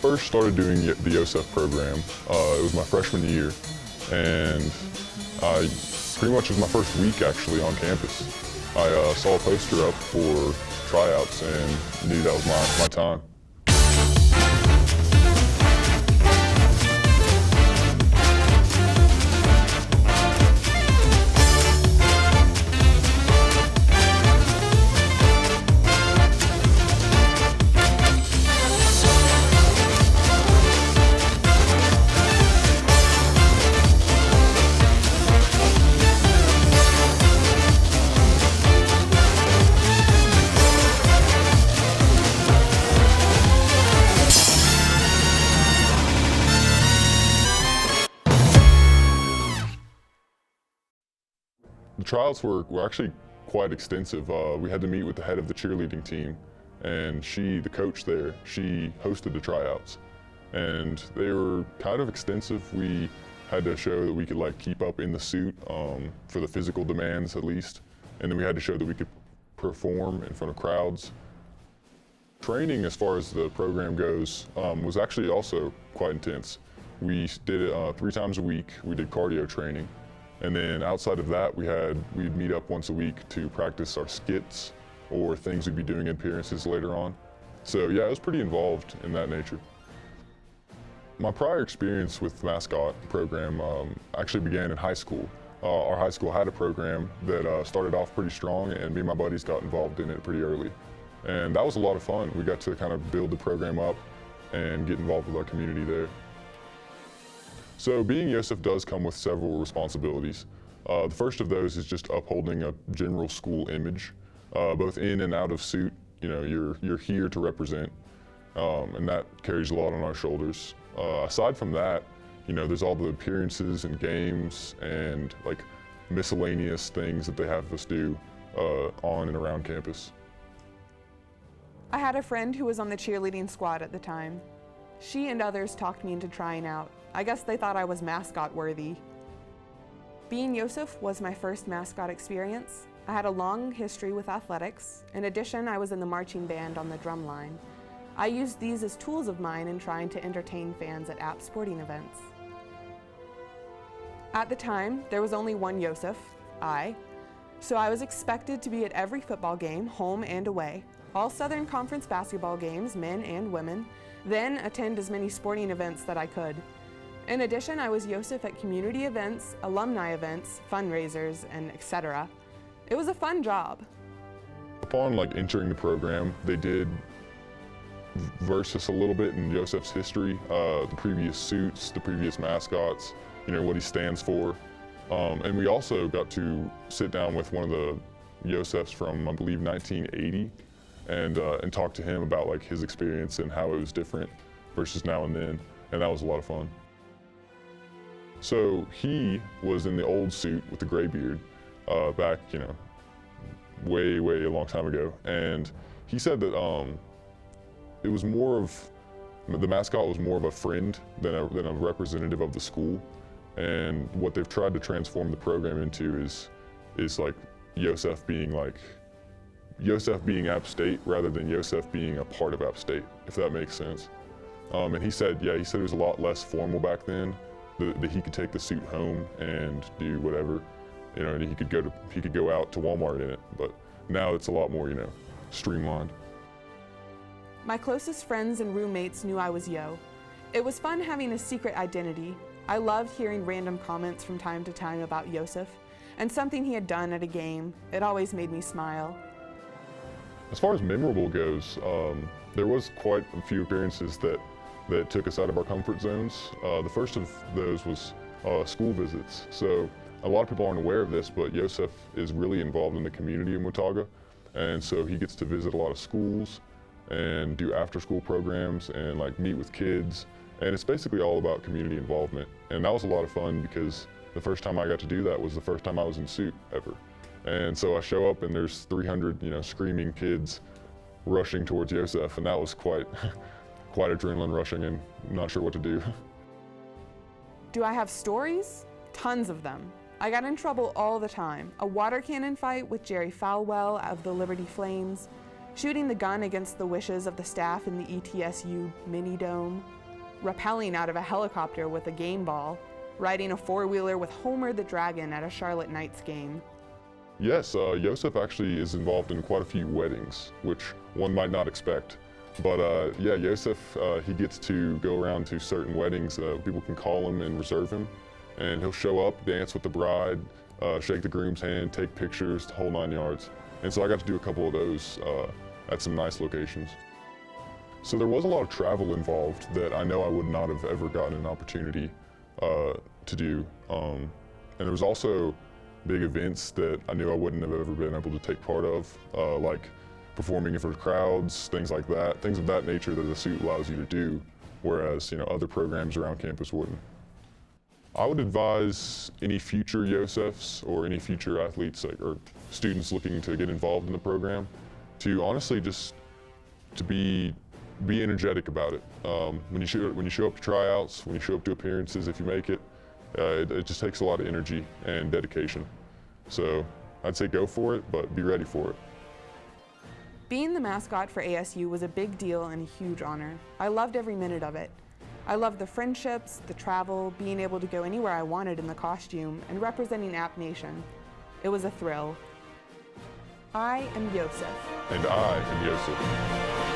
first started doing the Yosef program, it was my freshman year, and pretty much was my first week actually on campus. I saw a poster up for tryouts and knew that was my time. The tryouts were actually quite extensive. We had to meet with the head of the cheerleading team, and the coach there, she hosted the tryouts. And they were kind of extensive. We had to show that we could keep up in the suit for the physical demands at least. And then we had to show that we could perform in front of crowds. Training as far as the program goes was actually also quite intense. We did it 3 times a week. We did cardio training. And then outside of that, we'd meet up once a week to practice our skits or things we'd be doing in appearances later on. So yeah, I was pretty involved in that nature. My prior experience with the mascot program actually began in high school. Our high school had a program that started off pretty strong, and me and my buddies got involved in it pretty early. And that was a lot of fun. We got to kind of build the program up and get involved with our community there. So being Yosef does come with several responsibilities. The first of those is just upholding a general school image, both in and out of suit. You know, you're here to represent, and that carries a lot on our shoulders. Aside from that, you know, there's all the appearances and games and miscellaneous things that they have us do on and around campus. I had a friend who was on the cheerleading squad at the time. She and others talked me into trying out. I guess they thought I was mascot worthy. Being Yosef was my first mascot experience. I had a long history with athletics. In addition, I was in the marching band on the drum line. I used these as tools of mine in trying to entertain fans at App sporting events. At the time, there was only one Yosef, so I was expected to be at every football game, home and away, all Southern Conference basketball games, men and women, then attend as many sporting events that I could. In addition, I was Yosef at community events, alumni events, fundraisers, and etc. It was a fun job. Upon entering the program, they did verse us a little bit in Yosef's history, the previous suits, the previous mascots, you know, what he stands for. And we also got to sit down with one of the Yosefs from, I believe, 1980 and talk to him about his experience and how it was different versus now and then, and that was a lot of fun. So he was in the old suit with the gray beard back, you know, way a long time ago, and he said that it was the mascot was more of a friend than a representative of the school, and what they've tried to transform the program into is Yosef being Yosef being App State rather than Yosef being a part of App State, if that makes sense. And he said it was a lot less formal back then, that he could take the suit home and do whatever, you know, and he could go out to Walmart in it, but now it's a lot more, you know, streamlined. My closest friends and roommates knew I was Yo. It was fun having a secret identity. I loved hearing random comments from time to time about Yosef and something he had done at a game. It always made me smile. As far as memorable goes, there was quite a few appearances that took us out of our comfort zones. The first of those was school visits. So a lot of people aren't aware of this, but Yosef is really involved in the community in Watauga, and so he gets to visit a lot of schools and do after-school programs and meet with kids, and it's basically all about community involvement. And that was a lot of fun because the first time I got to do that was the first time I was in suit ever. And so I show up and there's 300, you know, screaming kids rushing towards Yosef, and that was quite adrenaline rushing, and not sure what to do. Do I have stories? Tons of them. I got in trouble all the time. A water cannon fight with Jerry Falwell of the Liberty Flames, shooting the gun against the wishes of the staff in the ETSU mini dome, rappelling out of a helicopter with a game ball, riding a four-wheeler with Homer the Dragon at a Charlotte Knights game. Yes, Yosef actually is involved in quite a few weddings, which one might not expect. But yeah, Yosef, he gets to go around to certain weddings. People can call him and reserve him, and he'll show up, dance with the bride, shake the groom's hand, take pictures, the whole 9 yards. And so I got to do a couple of those at some nice locations. So there was a lot of travel involved that I know I would not have ever gotten an opportunity to do. And there was also big events that I knew I wouldn't have ever been able to take part of, like performing in front of crowds, things like that, things of that nature that the suit allows you to do, whereas other programs around campus wouldn't. I would advise any future Yosefs or any future athletes or students looking to get involved in the program to honestly just to be energetic about it. When you show up to tryouts, when you show up to appearances, if you make it, it just takes a lot of energy and dedication. So I'd say go for it, but be ready for it. Being the mascot for ASU was a big deal and a huge honor. I loved every minute of it. I loved the friendships, the travel, being able to go anywhere I wanted in the costume, and representing App Nation. It was a thrill. I am Yosef. And I am Yosef.